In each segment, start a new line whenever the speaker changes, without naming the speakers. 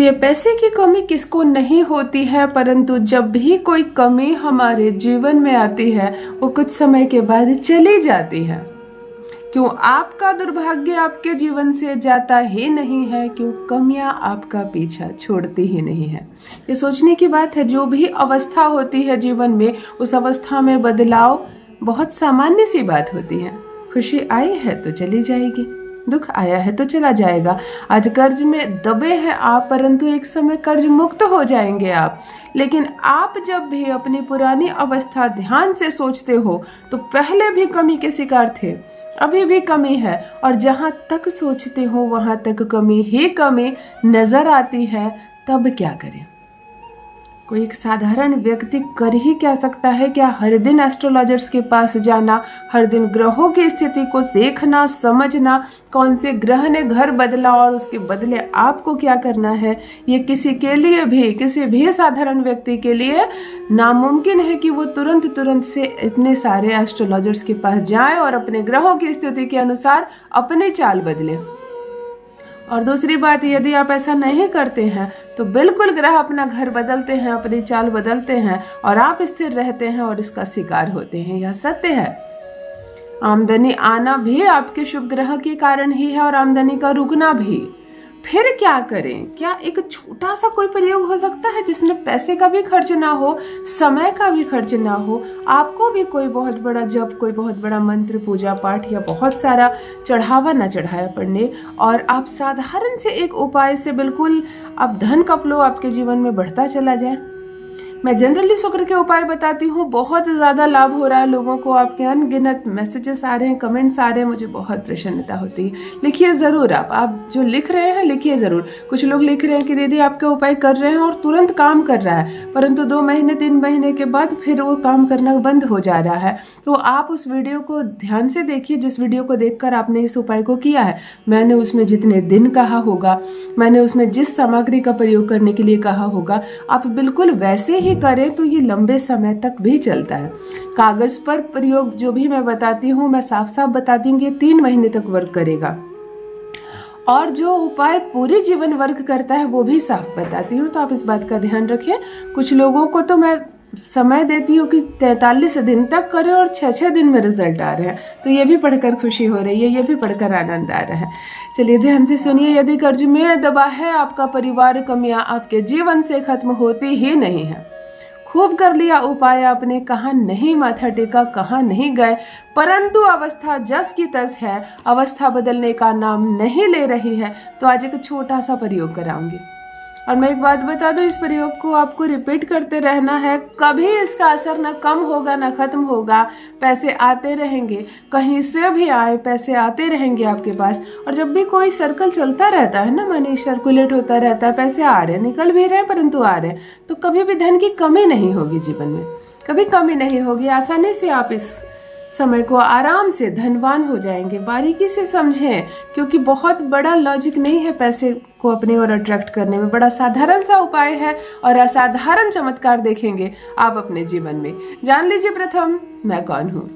पैसे की कमी किसको नहीं होती है, परंतु जब भी कोई कमी हमारे जीवन में आती है वो कुछ समय के बाद चली जाती है। क्यों आपका दुर्भाग्य आपके जीवन से जाता ही नहीं है, क्यों कमियां आपका पीछा छोड़ती ही नहीं है। ये सोचने की बात है। जो भी अवस्था होती है जीवन में, उस अवस्था में बदलाव बहुत सामान्य सी बात होती है। खुशी आई है तो चली जाएगी, दुख आया है तो चला जाएगा। आज कर्ज में दबे हैं आप, परंतु एक समय कर्ज मुक्त हो जाएंगे आप। लेकिन आप जब भी अपनी पुरानी अवस्था ध्यान से सोचते हो तो पहले भी कमी के शिकार थे, अभी भी कमी है, और जहां तक सोचते हो वहां तक कमी ही कमी नजर आती है। तब क्या करें? कोई एक साधारण व्यक्ति कर ही क्या सकता है? क्या हर दिन एस्ट्रोलॉजर्स के पास जाना, हर दिन ग्रहों की स्थिति को देखना, समझना, कौन से ग्रह ने घर बदला और उसके बदले आपको क्या करना है, ये किसी के लिए भी, किसी भी साधारण व्यक्ति के लिए नामुमकिन है कि वो तुरंत से इतने सारे एस्ट्रोलॉजर्स के पास जाए और अपने ग्रहों की स्थिति के अनुसार अपनी चाल बदले। और दूसरी बात, यदि आप ऐसा नहीं करते हैं तो बिल्कुल ग्रह अपना घर बदलते हैं, अपनी चाल बदलते हैं और आप स्थिर रहते हैं और इसका शिकार होते हैं। यह सत्य है। आमदनी आना भी आपके शुभ ग्रह के कारण ही है और आमदनी का रुकना भी। फिर क्या करें? क्या एक छोटा सा कोई प्रयोग हो सकता है जिसमें पैसे का भी खर्च ना हो, समय का भी खर्च ना हो, आपको भी कोई बहुत बड़ा जप, कोई बहुत बड़ा मंत्र, पूजा पाठ या बहुत सारा चढ़ावा ना चढ़ाया पड़ने, और आप साधारण से एक उपाय से बिल्कुल अब धन का फ्लो आपके जीवन में बढ़ता चला जाए। मैं जनरली शुक्र के उपाय बताती हूँ, बहुत ज़्यादा लाभ हो रहा है लोगों को। आपके अनगिनत मैसेजेस आ रहे हैं, कमेंट्स आ रहे हैं, मुझे बहुत प्रसन्नता होती है। लिखिए ज़रूर, आप जो लिख रहे हैं लिखिए ज़रूर। कुछ लोग लिख रहे हैं कि दीदी आपके उपाय कर रहे हैं और तुरंत काम कर रहा है, परंतु 2 महीने 3 महीने के बाद फिर वो काम करना बंद हो जा रहा है। तो आप उस वीडियो को ध्यान से देखिए, जिस वीडियो को देखकर आपने इस उपाय को किया है। मैंने उसमें जितने दिन कहा होगा, मैंने उसमें जिस सामग्री का प्रयोग करने के लिए कहा होगा, आप बिल्कुल वैसे ही करें तो ये लंबे समय तक भी चलता है। कागज पर प्रयोग जो भी मैं बताती हूँ, मैं साफ साफ बताती हूँ कि 3 महीने तक वर्क करेगा, और जो उपाय पूरे जीवन वर्क करता है वो भी साफ बताती हूँ। तो आप इस बात का ध्यान रखें। कुछ लोगों को तो मैं समय देती हूँ कि 43 दिन तक करें और 6-6 दिन में रिजल्ट आ रहे हैं। तो ये भी पढ़कर खुशी हो रही है, ये भी पढ़कर आनंद आ रहा है। चलिए ध्यान से सुनिए। यदि कर्ज में दबा है आपका परिवार, कमियां आपके जीवन से खत्म होती ही नहीं है। खूब कर लिया उपाय आपने, कहाँ नहीं माथा टेका, कहाँ नहीं गए, परंतु अवस्था जस की तस है, अवस्था बदलने का नाम नहीं ले रही है। तो आज एक छोटा सा प्रयोग कराऊंगी, और मैं एक बात बता दूं, इस प्रयोग को आपको रिपीट करते रहना है। कभी इसका असर ना कम होगा ना खत्म होगा। पैसे आते रहेंगे, कहीं से भी आए पैसे आते रहेंगे आपके पास। और जब भी कोई सर्कल चलता रहता है ना, मनी सर्कुलेट होता रहता है, पैसे आ रहे हैं, निकल भी रहे हैं परंतु आ रहे हैं, तो कभी भी धन की कमी नहीं होगी जीवन में, कभी कमी नहीं होगी। आसानी से आप इस समय को आराम से धनवान हो जाएंगे। बारीकी से समझें, क्योंकि बहुत बड़ा लॉजिक नहीं है पैसे को अपनी ओर अट्रैक्ट करने में। बड़ा साधारण सा उपाय है और असाधारण चमत्कार देखेंगे आप अपने जीवन में। जान लीजिए प्रथम मैं कौन हूँ।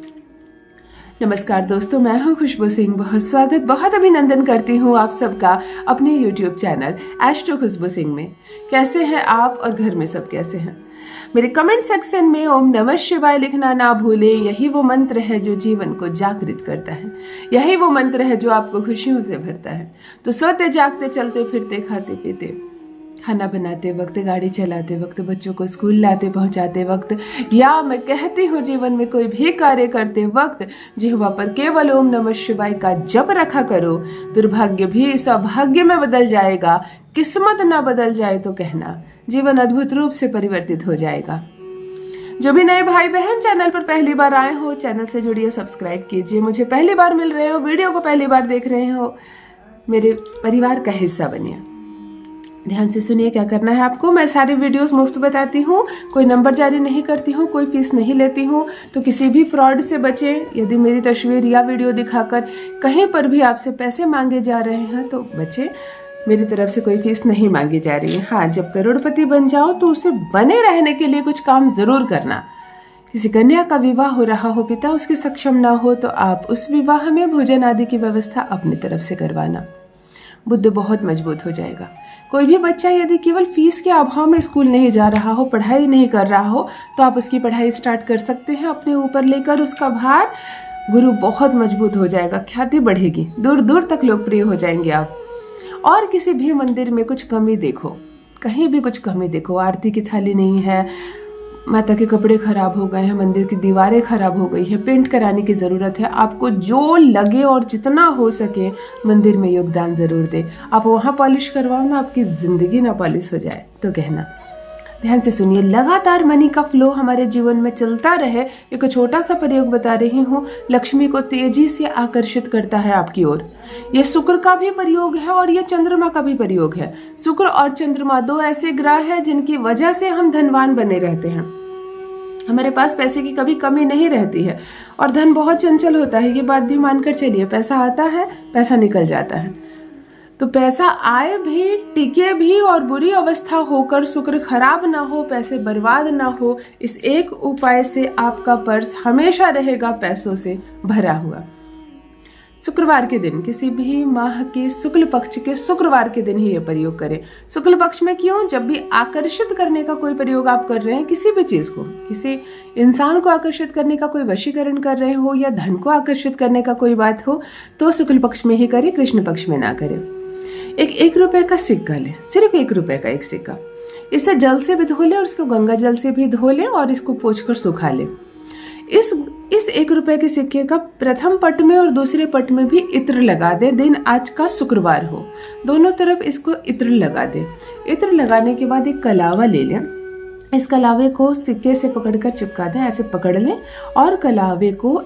नमस्कार दोस्तों, मैं हूँ खुशबू सिंह। बहुत स्वागत, बहुत अभिनंदन करती हूँ आप सबका अपने YouTube चैनल एस्ट्रो खुशबू सिंह में। कैसे हैं आप और घर में सब कैसे हैं? मेरे कमेंट सेक्शन में ओम नमः शिवाय लिखना ना भूलें। यही वो मंत्र है जो जीवन को जागृत करता है, यही वो मंत्र है जो आपको खुशियों से भरता है। तो सोते जागते, चलते फिरते, खाते पीते, खाना बनाते वक्त, गाड़ी चलाते वक्त, बच्चों को स्कूल लाते पहुंचाते वक्त, या मैं कहती हूँ जीवन में कोई भी कार्य करते वक्त जिह्वा पर केवल ओम नमः शिवाय का जप रखा करो। दुर्भाग्य भी सौभाग्य में बदल जाएगा। किस्मत ना बदल जाए तो कहना, जीवन अद्भुत रूप से परिवर्तित हो जाएगा। जो भी नए भाई बहन चैनल पर पहली बार आए हो, चैनल से जुड़िए, सब्सक्राइब कीजिए। मुझे पहली बार मिल रहे हो, वीडियो को पहली बार देख रहे हो, मेरे परिवार का हिस्सा बनिए। ध्यान से सुनिए क्या करना है आपको। मैं सारी वीडियोस मुफ्त बताती हूँ, कोई नंबर जारी नहीं करती हूँ, कोई फीस नहीं लेती हूँ। तो किसी भी फ्रॉड से बचें। यदि मेरी तस्वीर या वीडियो दिखाकर कहीं पर भी आपसे पैसे मांगे जा रहे हैं तो बचें। मेरी तरफ से कोई फीस नहीं मांगी जा रही है। हाँ, जब करोड़पति बन जाओ तो उसे बने रहने के लिए कुछ काम जरूर करना। किसी कन्या का विवाह हो रहा हो, पिता उसके सक्षम ना हो, तो आप उस विवाह में भोजन आदि की व्यवस्था अपनी तरफ से करवाना। बुद्ध बहुत मजबूत हो जाएगा। कोई भी बच्चा यदि केवल फीस के अभाव में स्कूल नहीं जा रहा हो, पढ़ाई नहीं कर रहा हो, तो आप उसकी पढ़ाई स्टार्ट कर सकते हैं अपने ऊपर लेकर उसका भार। गुरु बहुत मजबूत हो जाएगा, ख्याति बढ़ेगी, दूर दूर तक लोकप्रिय हो जाएंगे आप। और किसी भी मंदिर में कुछ कमी देखो, कहीं भी कुछ कमी देखो, आरती की थाली नहीं है, माता के कपड़े खराब हो गए हैं, मंदिर की दीवारें खराब हो गई है, पेंट कराने की ज़रूरत है, आपको जो लगे और जितना हो सके मंदिर में योगदान ज़रूर दे। आप वहाँ पॉलिश करवाओ ना, आपकी ज़िंदगी ना पॉलिश हो जाए तो कहना। ध्यान से सुनिए, लगातार मनी का फ्लो हमारे जीवन में चलता रहे। एक छोटा सा प्रयोग बता रही हूँ, लक्ष्मी को तेजी से आकर्षित करता है आपकी ओर। ये शुक्र का भी प्रयोग है और ये चंद्रमा का भी प्रयोग है। शुक्र और चंद्रमा दो ऐसे ग्रह हैं जिनकी वजह से हम धनवान बने रहते हैं। हमारे पास पैसे की कभी कमी नहीं रहती है और धन बहुत चंचल होता है, ये बात भी मानकर चलिए। पैसा आता है, पैसा निकल जाता है। तो पैसा आए भी, टिके भी और बुरी अवस्था होकर शुक्र खराब ना हो, पैसे बर्बाद ना हो, इस एक उपाय से आपका पर्स हमेशा रहेगा पैसों से भरा हुआ। शुक्रवार के दिन, किसी भी माह के शुक्ल पक्ष के शुक्रवार के दिन ही ये प्रयोग करें। शुक्ल पक्ष में क्यों? जब भी आकर्षित करने का कोई प्रयोग आप कर रहे हैं, किसी भी चीज को, किसी इंसान को आकर्षित करने का कोई वशीकरण कर रहे हो या धन को आकर्षित करने का कोई बात हो, तो शुक्ल पक्ष में ही करें, कृष्ण पक्ष में ना करें। एक रुपए का सिक्का लें, सिर्फ 1 रुपए का एक सिक्का, इसे जल से भी धो लें और इसको गंगा जल से भी धो लें और इसको पोंछकर सुखा लें। इस 1 रुपए के सिक्के का प्रथम पट में और दूसरे पट में भी इत्र लगा दें। दिन आज का शुक्रवार हो, दोनों तरफ इसको इत्र लगा दें। इत्र लगाने के बाद एक कलावा ले लें, इस कलावे को सिक्के से पकड़कर चिपका दें। ऐसे पकड़ लें और कलावे को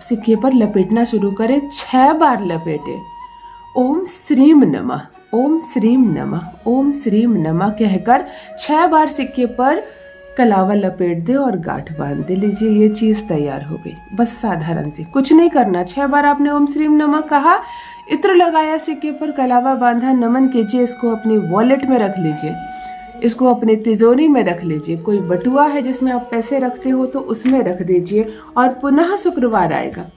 सिक्के पर लपेटना शुरू करें। 6 बार लपेटें। ओम श्रीम नमः, ओम श्रीम नमः, ओम श्रीम नमः कहकर 6 बार सिक्के पर कलावा लपेट दे और गांठ बांध दे। लीजिए, ये चीज तैयार हो गई। बस साधारण सी, कुछ नहीं करना। 6 बार आपने ओम श्रीम नमः कहा, इत्र लगाया सिक्के पर, कलावा बांधा, नमन कीजिए। इसको अपनी वॉलेट में रख लीजिए, इसको अपनी तिजोरी में रख लीजिए। कोई बटुआ है जिसमें आप पैसे रखते हो तो उसमें रख दीजिए और पुनः शुक्रवार आएगा,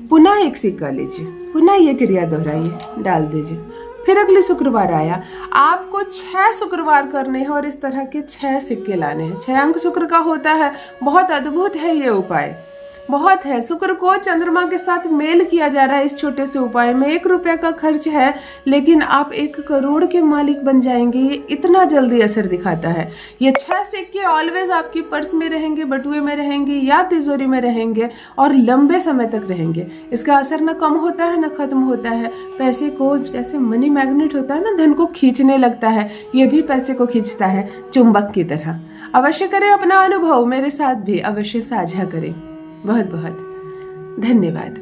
पुनः एक सिक्का लीजिए, पुनः ये क्रिया दोहराइए, डाल दीजिए। फिर अगले शुक्रवार आया, आपको 6 शुक्रवार करने हैं और इस तरह के 6 सिक्के लाने हैं। 6 अंक शुक्र का होता है। बहुत अद्भुत है ये उपाय, बहुत है। शुक्र को चंद्रमा के साथ मेल किया जा रहा है इस छोटे से उपाय में। 1 रुपए का खर्च है लेकिन आप 1 करोड़ के मालिक बन जाएंगे। ये इतना जल्दी असर दिखाता है। ये 6 सिक्के ऑलवेज आपकी पर्स में रहेंगे, बटुए में रहेंगे या तिजोरी में रहेंगे और लंबे समय तक रहेंगे। इसका असर न कम होता है न खत्म होता है। पैसे को, जैसे मनी मैग्नेट होता है ना, धन को खींचने लगता है, ये भी पैसे को खींचता है चुंबक की तरह। अवश्य करें अपना अनुभव, मेरे साथ भी अवश्य साझा करें। बहुत बहुत धन्यवाद।